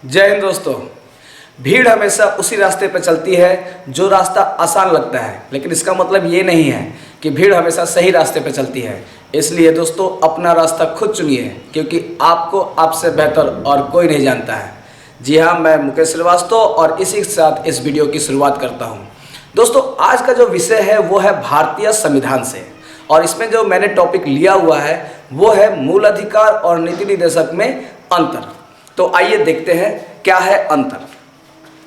जय हिंद दोस्तों। भीड़ हमेशा उसी रास्ते पर चलती है जो रास्ता आसान लगता है, लेकिन इसका मतलब ये नहीं है कि भीड़ हमेशा सही रास्ते पर चलती है। इसलिए दोस्तों अपना रास्ता खुद चुनिए, क्योंकि आपको आपसे बेहतर और कोई नहीं जानता है। जी हाँ, मैं मुकेश श्रीवास्तव और इसी के साथ इस वीडियो की शुरुआत करता हूँ। दोस्तों आज का जो विषय है वो है भारतीय संविधान से, और इसमें जो मैंने टॉपिक लिया हुआ है वो है मूल अधिकार और नीति निर्देशक में अंतर। तो आइए देखते हैं क्या है अंतर।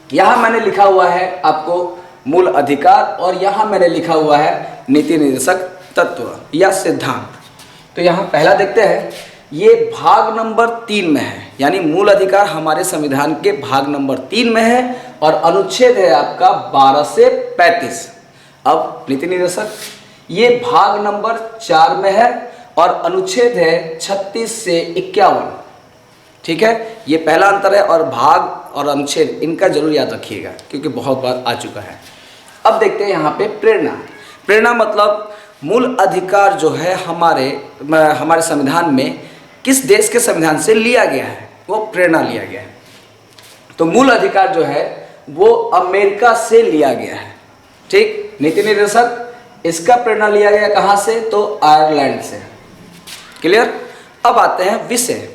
यहाँ मैंने लिखा हुआ है आपको मूल अधिकार और यहाँ मैंने लिखा हुआ है नीति निर्देशक तत्व या सिद्धांत। तो यहाँ पहला देखते हैं, ये भाग नंबर 3 में है, यानी मूल अधिकार हमारे संविधान के भाग नंबर 3 में है और अनुच्छेद है आपका 12 से 35। अब नीति निर्देशक ये भाग नंबर 4 में है और अनुच्छेद है 36 से 51। ठीक है, ये पहला अंतर है और भाग और अनुच्छेद इनका जरूर याद रखिएगा क्योंकि बहुत बार आ चुका है। अब देखते हैं यहाँ पे प्रेरणा। प्रेरणा मतलब मूल अधिकार जो है हमारे संविधान में किस देश के संविधान से लिया गया है, वो प्रेरणा लिया गया है। तो मूल अधिकार जो है वो अमेरिका से लिया गया है। ठीक, नीति निर्देशक इसका प्रेरणा लिया गया कहाँ से, तो आयरलैंड से। क्लियर। अब आते हैं विषय।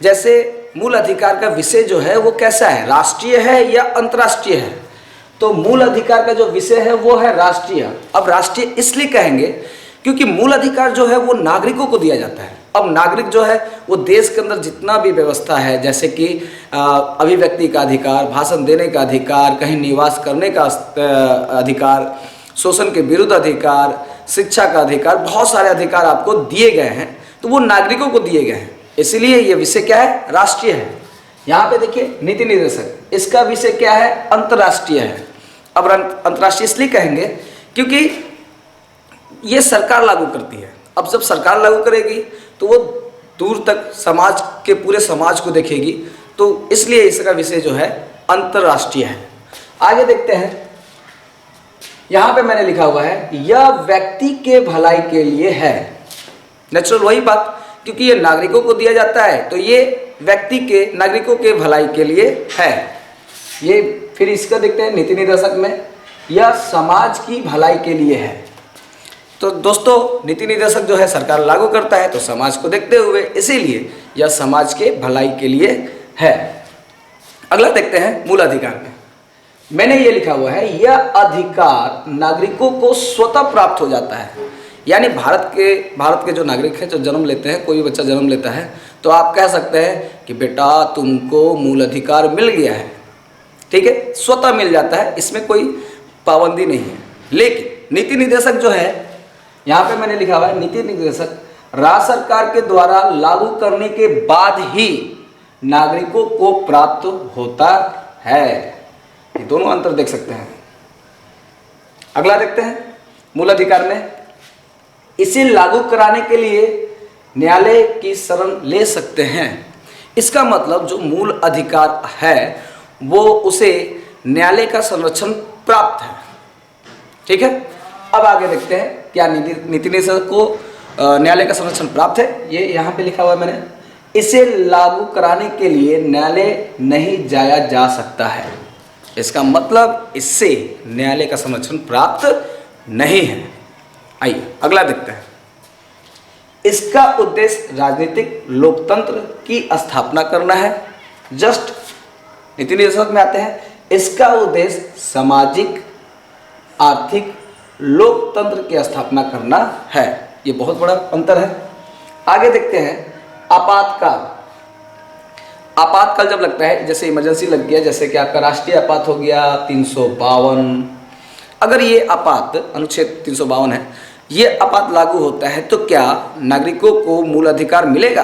जैसे मूल अधिकार का विषय जो है वो कैसा है, राष्ट्रीय है या अंतर्राष्ट्रीय है। तो मूल अधिकार का जो विषय है वो है राष्ट्रीय। अब राष्ट्रीय इसलिए कहेंगे क्योंकि मूल अधिकार जो है वो नागरिकों को दिया जाता है। अब नागरिक जो है वो देश के अंदर जितना भी व्यवस्था है, जैसे कि अभिव्यक्ति का अधिकार, भाषण देने का अधिकार, कहीं निवास करने का अधिकार, शोषण के विरुद्ध अधिकार, शिक्षा का अधिकार, बहुत सारे अधिकार आपको दिए गए हैं। तो वो नागरिकों को दिए गए हैं, इसलिए ये विषय क्या है, राष्ट्रीय है। यहाँ पे देखिए नीति निर्देशक, इसका विषय क्या है, अंतर्राष्ट्रीय है। अब अंतर्राष्ट्रीय इसलिए कहेंगे क्योंकि ये सरकार लागू करती है। अब जब सरकार लागू करेगी तो वो दूर तक समाज के पूरे समाज को देखेगी, तो इसलिए इसका विषय जो है अंतर्राष्ट्रीय है। आगे देखते हैं, यहाँ पे मैंने लिखा हुआ है यह व्यक्ति के भलाई के लिए है। नेचुरल वही बात, क्योंकि ये नागरिकों को दिया जाता है तो ये व्यक्ति के, नागरिकों के भलाई के लिए है। ये फिर इसका देखते हैं नीति निर्देशक में, यह समाज की भलाई के लिए है। तो दोस्तों नीति निर्देशक जो है सरकार लागू करता है तो समाज को देखते हुए, इसीलिए यह समाज के भलाई के लिए है। अगला देखते हैं मूल अधिकार में। मैंने ये लिखा हुआ है यह अधिकार नागरिकों को स्वतः प्राप्त हो जाता है। यानी भारत के जो नागरिक हैं, जो जन्म लेते हैं, कोई भी बच्चा जन्म लेता है तो आप कह सकते हैं कि बेटा तुमको मूल अधिकार मिल गया है। ठीक है, स्वतः मिल जाता है, इसमें कोई पाबंदी नहीं है। लेकिन नीति निर्देशक जो है, यहाँ पे मैंने लिखा हुआ है नीति निर्देशक राज्य सरकार के द्वारा लागू करने के बाद ही नागरिकों को प्राप्त होता है। ये दोनों अंतर देख सकते हैं। अगला देखते हैं मूल अधिकार में, इसे लागू कराने के लिए न्यायालय की शरण ले सकते हैं। इसका मतलब जो मूल अधिकार है वो उसे न्यायालय का संरक्षण प्राप्त है। ठीक है, अब आगे देखते हैं क्या नीति निर्देशक को न्यायालय का संरक्षण प्राप्त है। ये यहाँ पे लिखा हुआ है मैंने, इसे लागू कराने के लिए न्यायालय नहीं जाया जा सकता है। इसका मतलब इससे न्यायालय का संरक्षण प्राप्त नहीं है। आइए अगला देखते हैं, इसका उद्देश्य राजनीतिक लोकतंत्र की स्थापना करना है। जस्ट नीति निर्देशक में आते हैं, इसका उद्देश्य सामाजिक आर्थिक लोकतंत्र की स्थापना करना है। ये बहुत बड़ा अंतर है। आगे देखते हैं आपातकाल। आपातकाल जब लगता है, जैसे इमरजेंसी लग गया, जैसे कि आपका राष्ट्रीय आपात हो गया 352, अगर ये आपात अनुच्छेद 352 है, ये आपात लागू होता है तो क्या नागरिकों को मूल अधिकार मिलेगा?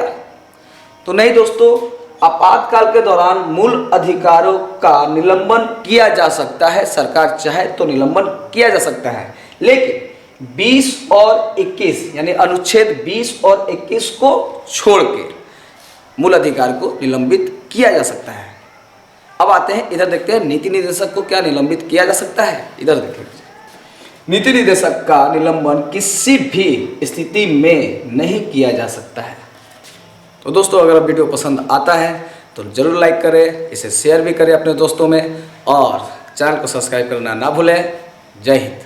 तो नहीं दोस्तों, आपातकाल के दौरान मूल अधिकारों का निलंबन किया जा सकता है। सरकार चाहे तो निलंबन किया जा सकता है, लेकिन 20 और 21 यानी अनुच्छेद 20 और 21 को छोड़ के मूल अधिकार को निलंबित किया जा सकता है। अब आते हैं, इधर देखते हैं नीति निर्देशक को क्या निलंबित किया जा सकता है। इधर देखिए, नीति निर्देशक का निलंबन किसी भी स्थिति में नहीं किया जा सकता है। तो दोस्तों अगर वीडियो पसंद आता है तो ज़रूर लाइक करें, इसे शेयर भी करें अपने दोस्तों में और चैनल को सब्सक्राइब करना ना भूलें। जय हिंद।